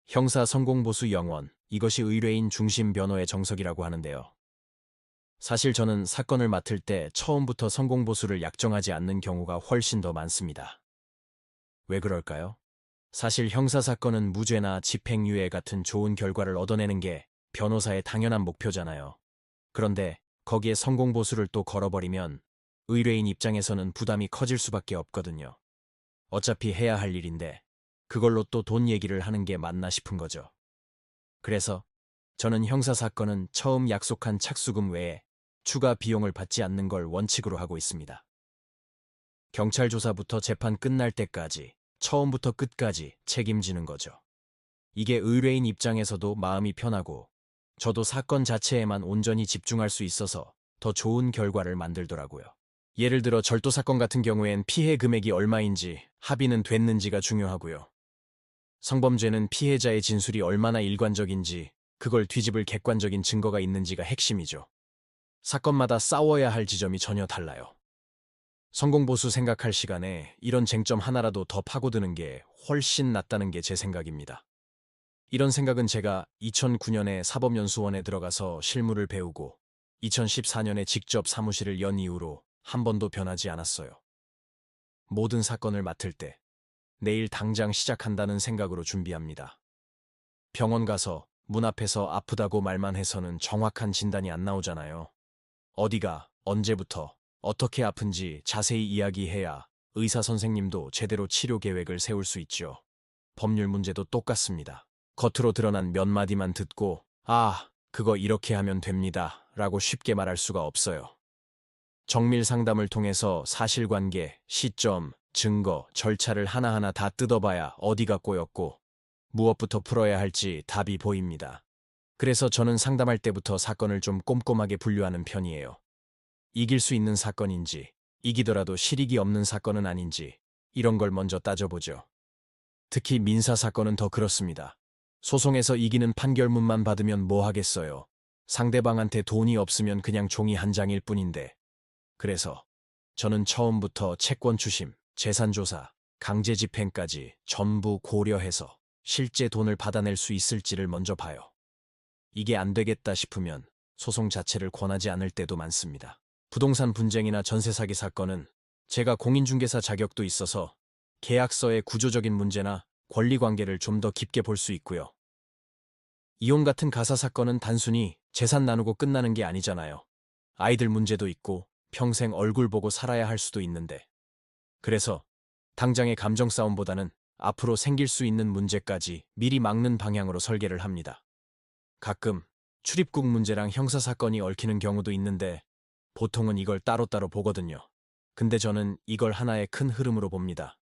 형사 성공보수 영원, 이것이 의뢰인 중심 변호의 정석이라고 하는데요. 사실 저는 사건을 맡을 때 처음부터 성공보수를 약정하지 않는 경우가 훨씬 더 많습니다. 왜 그럴까요? 사실 형사사건은 무죄나 집행유예 같은 좋은 결과를 얻어내는 게 변호사의 당연한 목표잖아요. 그런데 거기에 성공보수를 또 걸어버리면 의뢰인 입장에서는 부담이 커질 수밖에 없거든요. 어차피 해야 할 일인데 그걸로 또 돈 얘기를 하는 게 맞나 싶은 거죠. 그래서 저는 형사사건은 처음 약속한 착수금 외에 추가 비용을 받지 않는 걸 원칙으로 하고 있습니다. 경찰 조사부터 재판 끝날 때까지 처음부터 끝까지 책임지는 거죠. 이게 의뢰인 입장에서도 마음이 편하고 저도 사건 자체에만 온전히 집중할 수 있어서 더 좋은 결과를 만들더라고요. 예를 들어 절도 사건 같은 경우엔 피해 금액이 얼마인지 합의는 됐는지가 중요하고요. 성범죄는 피해자의 진술이 얼마나 일관적인지 그걸 뒤집을 객관적인 증거가 있는지가 핵심이죠. 사건마다 싸워야 할 지점이 전혀 달라요. 성공보수 생각할 시간에 이런 쟁점 하나라도 더 파고드는 게 훨씬 낫다는 게 제 생각입니다. 이런 생각은 제가 2009년에 사법연수원에 들어가서 실무를 배우고 2014년에 직접 사무실을 연 이후로 한 번도 변하지 않았어요. 모든 사건을 맡을 때 내일 당장 시작한다는 생각으로 준비합니다. 병원 가서 문 앞에서 아프다고 말만 해서는 정확한 진단이 안 나오잖아요. 어디가, 언제부터, 어떻게 아픈지 자세히 이야기해야 의사 선생님도 제대로 치료 계획을 세울 수 있죠. 법률 문제도 똑같습니다. 겉으로 드러난 몇 마디만 듣고 아, 그거 이렇게 하면 됩니다 라고 쉽게 말할 수가 없어요. 정밀 상담을 통해서 사실관계, 시점, 증거, 절차를 하나하나 다 뜯어봐야 어디가 꼬였고 무엇부터 풀어야 할지 답이 보입니다. 그래서 저는 상담할 때부터 사건을 좀 꼼꼼하게 분류하는 편이에요. 이길 수 있는 사건인지, 이기더라도 실익이 없는 사건은 아닌지 이런 걸 먼저 따져보죠. 특히 민사사건은 더 그렇습니다. 소송에서 이기는 판결문만 받으면 뭐 하겠어요. 상대방한테 돈이 없으면 그냥 종이 한 장일 뿐인데. 그래서 저는 처음부터 채권 추심, 재산조사, 강제집행까지 전부 고려해서 실제 돈을 받아낼 수 있을지를 먼저 봐요. 이게 안 되겠다 싶으면 소송 자체를 권하지 않을 때도 많습니다. 부동산 분쟁이나 전세 사기 사건은 제가 공인중개사 자격도 있어서 계약서의 구조적인 문제나 권리관계를 좀 더 깊게 볼 수 있고요. 이혼 같은 가사 사건은 단순히 재산 나누고 끝나는 게 아니잖아요. 아이들 문제도 있고 평생 얼굴 보고 살아야 할 수도 있는데. 그래서 당장의 감정 싸움보다는 앞으로 생길 수 있는 문제까지 미리 막는 방향으로 설계를 합니다. 가끔 출입국 문제랑 형사사건이 얽히는 경우도 있는데 보통은 이걸 따로따로 보거든요. 근데 저는 이걸 하나의 큰 흐름으로 봅니다.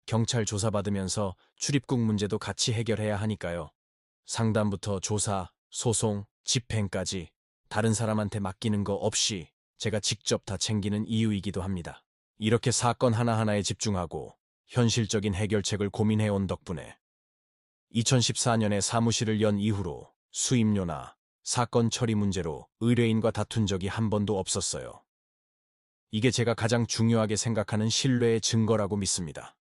경찰 조사받으면서 출입국 문제도 같이 해결해야 하니까요. 상담부터 조사, 소송, 집행까지 다른 사람한테 맡기는 거 없이 제가 직접 다 챙기는 이유이기도 합니다. 이렇게 사건 하나하나에 집중하고 현실적인 해결책을 고민해온 덕분에 2014년에 사무실을 연 이후로 수임료나 사건 처리 문제로 의뢰인과 다툰 적이 한 번도 없었어요. 이게 제가 가장 중요하게 생각하는 신뢰의 증거라고 믿습니다.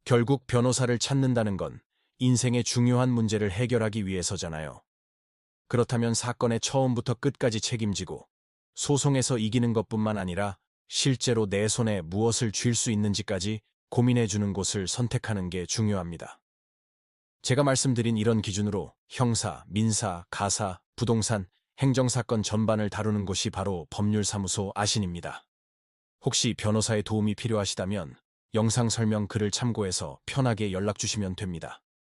결국 변호사를 찾는다는 건 인생의 중요한 문제를 해결하기 위해서잖아요. 그렇다면 사건의 처음부터 끝까지 책임지고 소송에서 이기는 것뿐만 아니라 실제로 내 손에 무엇을 쥘 수 있는지까지 고민해주는 곳을 선택하는 게 중요합니다. 제가 말씀드린 이런 기준으로 형사, 민사, 가사, 부동산, 행정사건 전반을 다루는 곳이 바로 법률사무소 아신입니다. 혹시 변호사의 도움이 필요하시다면 영상 설명 글을 참고해서 편하게 연락 주시면 됩니다.